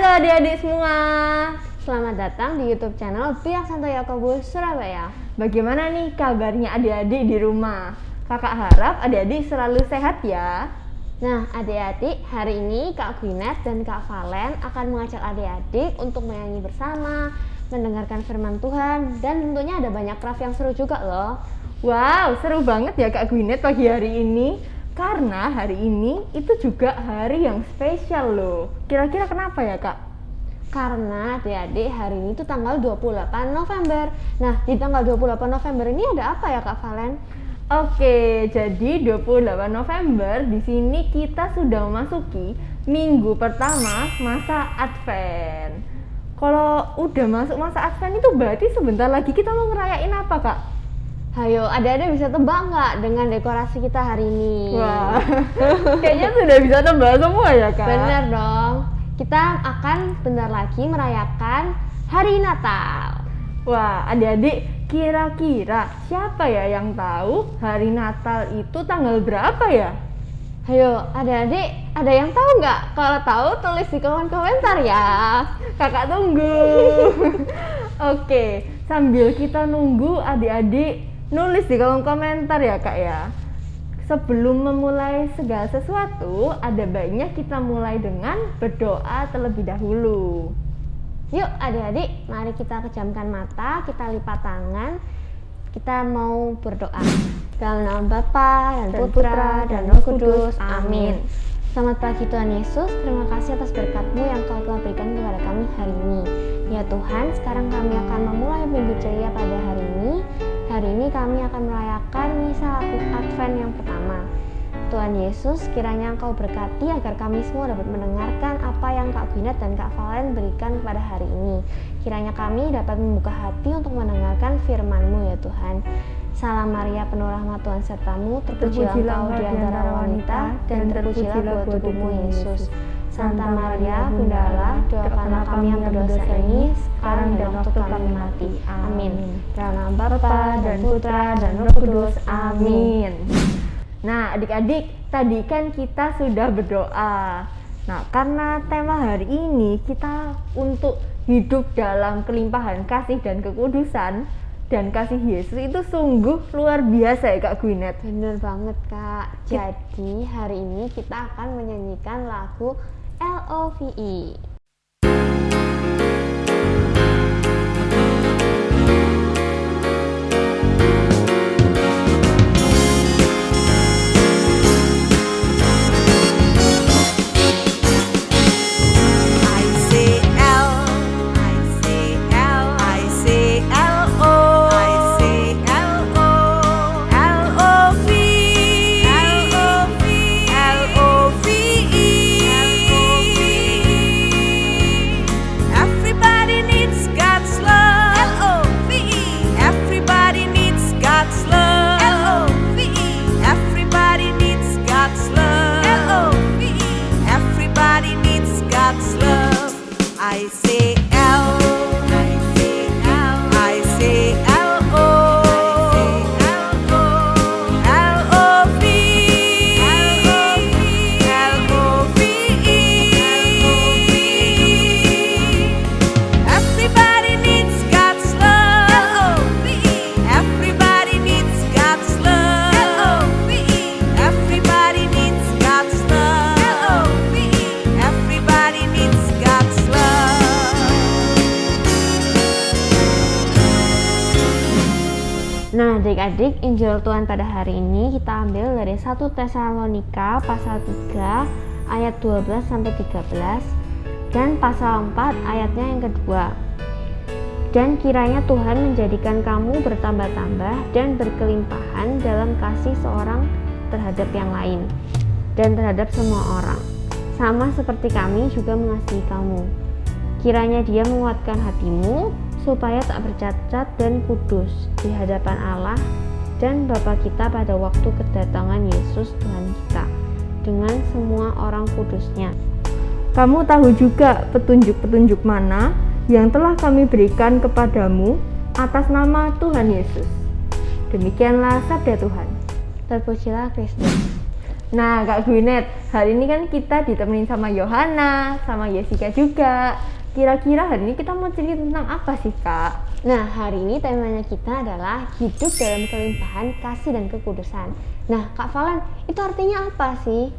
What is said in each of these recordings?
Halo adik-adik semua, selamat datang di YouTube channel Pihak Santo Yakobus Surabaya. Bagaimana nih kabarnya adik-adik di rumah? Kakak harap adik-adik selalu sehat ya. Nah adik-adik, hari ini Kak Gwyneth dan Kak Valen akan mengajak adik-adik untuk menyanyi bersama, mendengarkan firman Tuhan, dan tentunya ada banyak craft yang seru juga loh. Wow, seru banget ya Kak Gwyneth pagi hari ini. Karena hari ini itu juga hari yang spesial loh. Kira-kira kenapa ya Kak? Karena adik-adik hari ini tuh tanggal 28 November. Nah di tanggal 28 November ini ada apa ya Kak Valen? Oke, jadi 28 November di sini kita sudah memasuki minggu pertama masa Advent. Kalau udah masuk masa Advent itu berarti sebentar lagi kita mau ngerayain apa Kak? Hayo, adik-adik bisa tebak nggak dengan dekorasi kita hari ini? Wah, kayaknya sudah bisa tebak semua ya Kak? Bener dong, kita akan bentar lagi merayakan Hari Natal. Wah, adik-adik kira-kira siapa ya yang tahu Hari Natal itu tanggal berapa ya? Hayo, adik-adik ada yang tahu nggak? Kalau tahu tulis di kolom komentar ya. Kakak tunggu. Oke, sambil kita nunggu adik-adik nulis di kolom komentar ya Kak ya. Sebelum memulai segala sesuatu, ada baiknya kita mulai dengan berdoa terlebih dahulu. Yuk adik-adik, mari kita pejamkan mata, kita lipat tangan, kita mau berdoa. Dalam nama Bapa dan Putra dan Roh Kudus, amin. Selamat pagi Tuhan Yesus, terima kasih atas berkat-Mu yang Kau telah berikan kepada kami hari ini. Ya Tuhan, sekarang kami akan memulai minggu ceria pada hari ini. Hari ini kami akan merayakan misa Advent yang pertama. Tuhan Yesus, kiranya Engkau berkati agar kami semua dapat mendengarkan apa yang Kak Gwyneth dan Kak Valen berikan pada hari ini. Kiranya kami dapat membuka hati untuk mendengarkan firman-Mu ya Tuhan. Salam Maria, penuh rahmat Tuhan sertamu, terpujilah Engkau di antara wanita, dan terpujilah buah tubuhmu Yesus. Santa Maria, Bunda Allah, doakanlah kami yang berdosa ini, sekarang dan waktu kami mati. Amin. Dalam nama Bapa dan Putra dan Roh Kudus. Amin. Nah adik-adik, tadi kan kita sudah berdoa. Nah karena tema hari ini kita untuk hidup dalam kelimpahan kasih dan kekudusan, dan kasih Yesus itu sungguh luar biasa ya Kak Gwyneth. Bener banget Kak. Jadi hari ini kita akan menyanyikan lagu LOVE. Nah adik-adik, Injil Tuhan pada hari ini kita ambil dari 1 Tesalonika pasal 3 ayat 12-13 dan pasal 4 ayatnya yang kedua. Dan kiranya Tuhan menjadikan kamu bertambah-tambah dan berkelimpahan dalam kasih seorang terhadap yang lain dan terhadap semua orang, sama seperti kami juga mengasihi kamu. Kiranya Dia menguatkan hatimu supaya tak bercacat dan kudus di hadapan Allah dan Bapa kita pada waktu kedatangan Yesus Tuhan kita dengan semua orang kudusnya. Kamu tahu juga petunjuk-petunjuk mana yang telah kami berikan kepadamu atas nama Tuhan Yesus. Demikianlah sabda Tuhan. Terpujilah Kristus. Nah Kak Gwyneth, hari ini kan kita ditemenin sama Yohana, sama Jessica juga. Kira-kira hari ini kita mau cerita tentang apa sih Kak? Nah, hari ini temanya kita adalah hidup dalam kelimpahan kasih dan kekudusan. Nah, Kak Valen, itu artinya apa sih?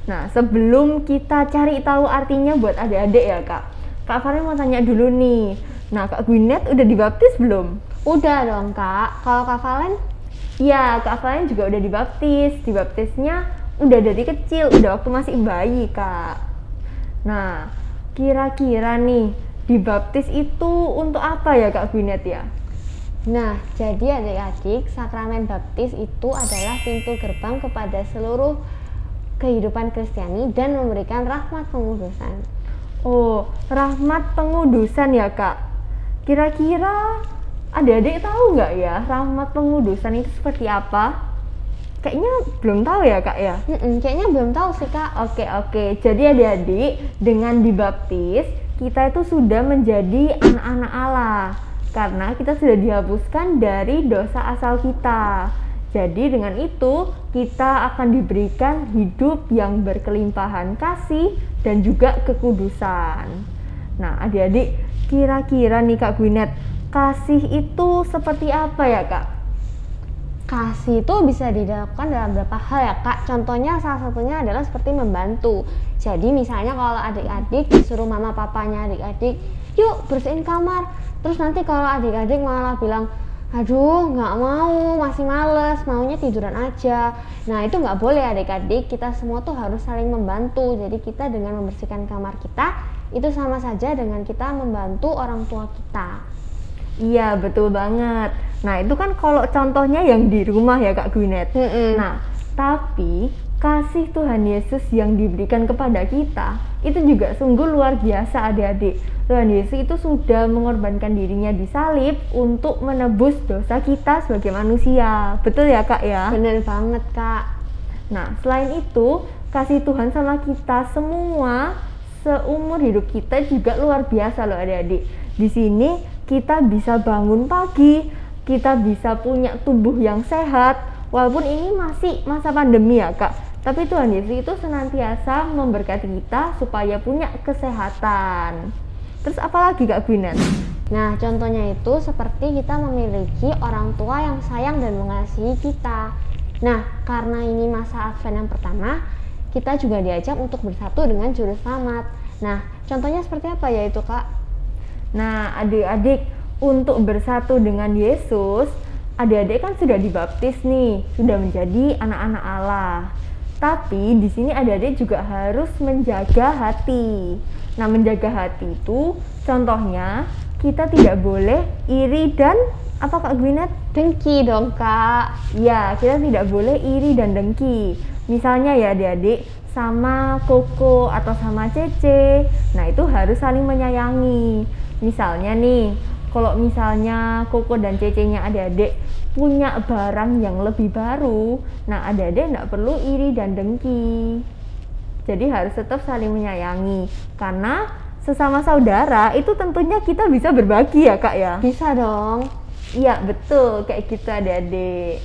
Nah, sebelum kita cari tahu artinya buat adik-adik ya Kak Valen mau tanya dulu nih. Nah, Kak Gwyneth udah dibaptis belum? Udah dong, Kak. Kalau Kak Valen? Iya, Kak Valen juga udah dibaptis. Dibaptisnya udah dari kecil, udah waktu masih bayi, Kak. Nah, kira-kira nih, dibaptis itu untuk apa ya Kak Gwyneth ya? Nah, jadi adik-adik, sakramen baptis itu adalah pintu gerbang kepada seluruh kehidupan Kristiani dan memberikan rahmat pengudusan. Oh, rahmat pengudusan ya Kak. Kira-kira adik-adik tahu nggak ya rahmat pengudusan itu seperti apa? Kayaknya belum tahu ya Kak ya? Kayaknya belum tahu sih Kak. Oke. Jadi adik-adik, dengan dibaptis kita itu sudah menjadi anak-anak Allah karena kita sudah dihapuskan dari dosa asal kita. Jadi dengan itu kita akan diberikan hidup yang berkelimpahan kasih dan juga kekudusan. Nah adik-adik, kira-kira nih Kak Gwyneth, kasih itu seperti apa ya Kak? Kasih itu bisa dilakukan dalam beberapa hal ya Kak. Contohnya salah satunya adalah seperti membantu. Jadi misalnya kalau adik-adik disuruh mama papanya adik-adik, yuk bersihin kamar. Terus nanti kalau adik-adik malah bilang, aduh nggak mau, masih males, maunya tiduran aja. Nah itu nggak boleh adik-adik, kita semua tuh harus saling membantu. Jadi kita dengan membersihkan kamar kita, itu sama saja dengan kita membantu orang tua kita. Iya betul banget. Nah itu kan kalau contohnya yang di rumah ya Kak Gwyneth. Nah tapi kasih Tuhan Yesus yang diberikan kepada kita itu juga sungguh luar biasa adik-adik. Tuhan Yesus itu sudah mengorbankan dirinya di salib untuk menebus dosa kita sebagai manusia. Betul ya Kak ya? Bener banget Kak. Nah selain itu kasih Tuhan sama kita semua seumur hidup kita juga luar biasa loh adik-adik. Di sini kita bisa bangun pagi, kita bisa punya tubuh yang sehat, walaupun ini masih masa pandemi ya Kak. Tapi Tuhan Yesus itu senantiasa memberkati kita supaya punya kesehatan. Terus apa lagi Kak Gwyneth? Nah contohnya itu seperti kita memiliki orang tua yang sayang dan mengasihi kita. Nah karena ini masa Advent yang pertama, kita juga diajak untuk bersatu dengan Juru Selamat. Nah contohnya seperti apa ya itu Kak? Nah adik-adik, untuk bersatu dengan Yesus, adik-adik kan sudah dibaptis nih, sudah menjadi anak-anak Allah. Tapi di sini adik-adik juga harus menjaga hati. Nah menjaga hati itu contohnya kita tidak boleh iri dan apa Kak Gwyneth? Dengki dong Kak. Ya kita tidak boleh iri dan dengki. Misalnya ya adik-adik sama Koko atau sama Cece, nah itu harus saling menyayangi. Misalnya nih, kalau misalnya Koko dan Cece-nya adik-adik punya barang yang lebih baru, nah adik-adik nggak perlu iri dan dengki. Jadi harus tetap saling menyayangi, karena sesama saudara itu tentunya kita bisa berbagi ya Kak ya? Bisa dong. Iya betul, kayak gitu adik-adik.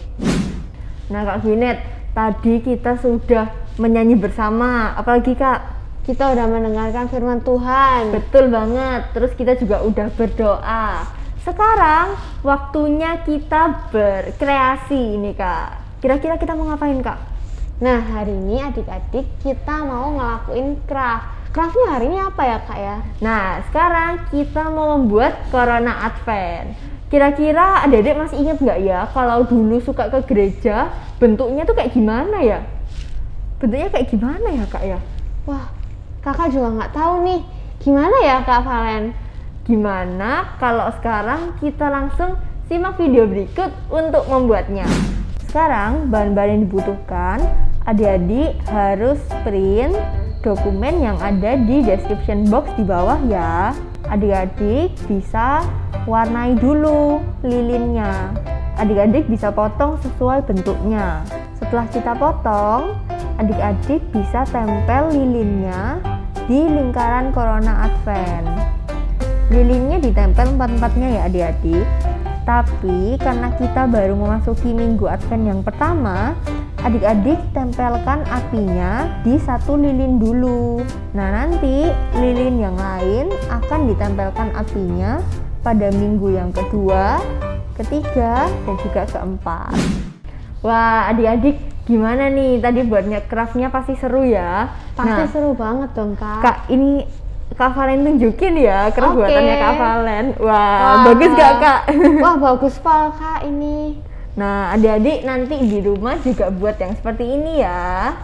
Nah Kak Gwyneth, tadi kita sudah menyanyi bersama, apalagi Kak? Kita udah mendengarkan firman Tuhan. Betul banget. Terus kita juga udah berdoa. Sekarang waktunya kita berkreasi ini Kak. Kira-kira kita mau ngapain Kak? Nah hari ini adik-adik kita mau ngelakuin craft. Craftnya hari ini apa ya Kak ya? Nah sekarang kita mau membuat Corona Advent. Kira-kira adik-adik masih ingat nggak ya kalau dulu suka ke gereja bentuknya tuh kayak gimana ya? Bentuknya kayak gimana ya Kak ya? Wah Kakak juga nggak tahu nih, gimana ya Kak Valen? Gimana kalau sekarang kita langsung simak video berikut untuk membuatnya. Sekarang bahan-bahan yang dibutuhkan, adik-adik harus print dokumen yang ada di description box di bawah ya. Adik-adik bisa warnai dulu lilinnya. Adik-adik bisa potong sesuai bentuknya. Setelah kita potong, adik-adik bisa tempel lilinnya di lingkaran Corona Advent. Lilinnya ditempel empat-empatnya ya adik-adik. Tapi karena kita baru memasuki minggu Advent yang pertama, adik-adik tempelkan apinya di satu lilin dulu. Nah, nanti lilin yang lain akan ditempelkan apinya pada minggu yang kedua, ketiga, dan juga keempat. Wah, adik-adik gimana nih? Tadi buat nge-craftnya pasti seru ya? Pasti seru banget dong, Kak. Kak, ini Kak Valen tunjukin ya craft buatannya Kak Valen. Wah, Bagus gak, Kak? Wah, bagus pal, Kak, ini. Nah, adik-adik nanti di rumah juga buat yang seperti ini ya.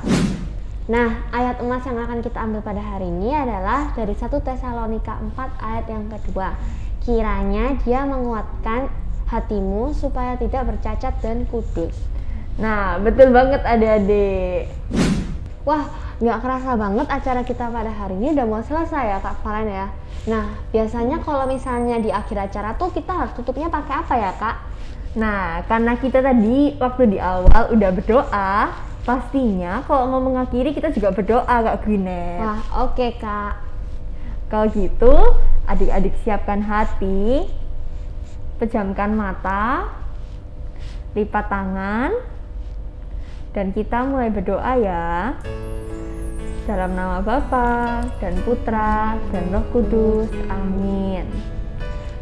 Nah, ayat emas yang akan kita ambil pada hari ini adalah dari 1 Tesalonika 4 ayat yang kedua. Kiranya dia menguatkan hatimu supaya tidak bercacat dan kudus. Nah, betul banget adik-adik. Wah, nggak kerasa banget acara kita pada hari ini udah mau selesai ya Kak Valen ya. Nah, biasanya kalau misalnya di akhir acara tuh kita harus tutupnya pakai apa ya Kak? Nah, karena kita tadi waktu di awal udah berdoa, pastinya kalau mau mengakhiri kita juga berdoa Kak Gwyneth. Wah, oke Kak. Kalau gitu, adik-adik siapkan hati, pejamkan mata, lipat tangan, dan kita mulai berdoa ya. Dalam nama Bapa dan Putra dan Roh Kudus. Amin.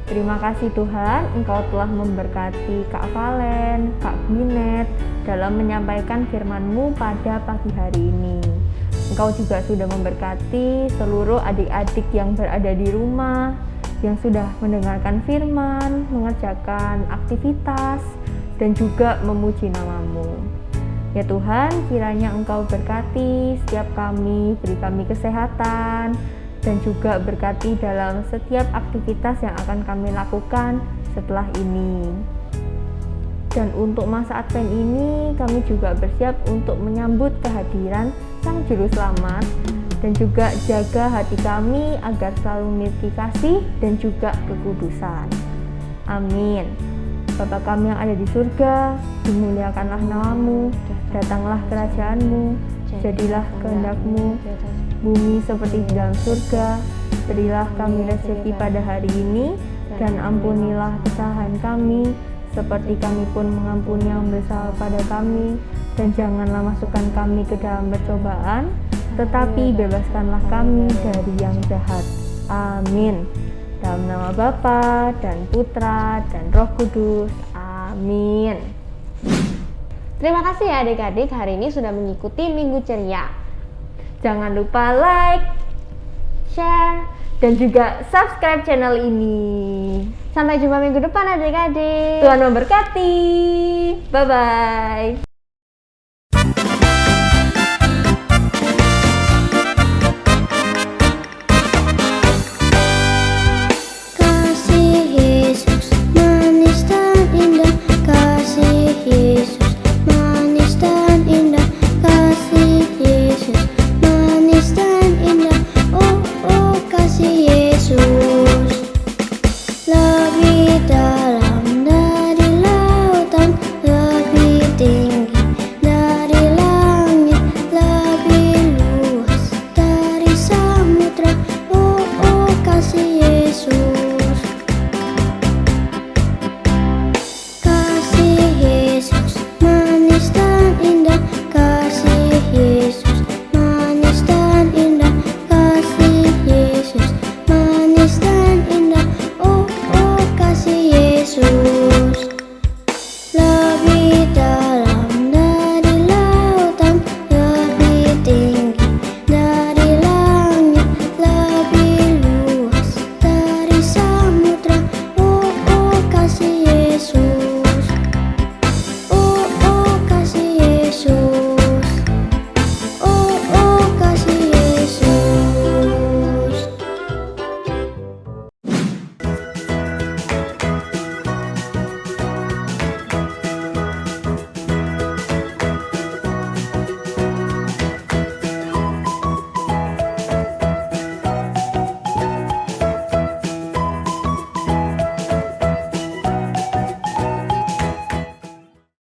Terima kasih Tuhan, Engkau telah memberkati Kak Valen, Kak Gwyneth dalam menyampaikan firman-Mu pada pagi hari ini. Engkau juga sudah memberkati seluruh adik-adik yang berada di rumah, yang sudah mendengarkan firman, mengerjakan aktivitas, dan juga memuji nama-Mu. Ya Tuhan, kiranya Engkau berkati setiap kami, beri kami kesehatan, dan juga berkati dalam setiap aktivitas yang akan kami lakukan setelah ini. Dan untuk masa Advent ini, kami juga bersiap untuk menyambut kehadiran Sang Juru Selamat, dan juga jaga hati kami agar selalu memiliki kasih dan juga kekudusan. Amin. Bapa kami yang ada di surga, dimuliakanlah nama-Mu, datanglah kerajaan-Mu, jadilah kehendak-Mu, bumi seperti di dalam surga. Berilah kami rezeki pada hari ini, dan ampunilah kesalahan kami, seperti kami pun mengampuni yang bersalah pada kami. Dan janganlah masukkan kami ke dalam percobaan, tetapi bebaskanlah kami dari yang jahat. Amin. Dalam nama Bapa dan Putra dan Roh Kudus. Amin. Terima kasih ya adik-adik hari ini sudah mengikuti Minggu Ceria. Jangan lupa like, share, dan juga subscribe channel ini. Sampai jumpa minggu depan adik-adik. Tuhan memberkati. Bye-bye.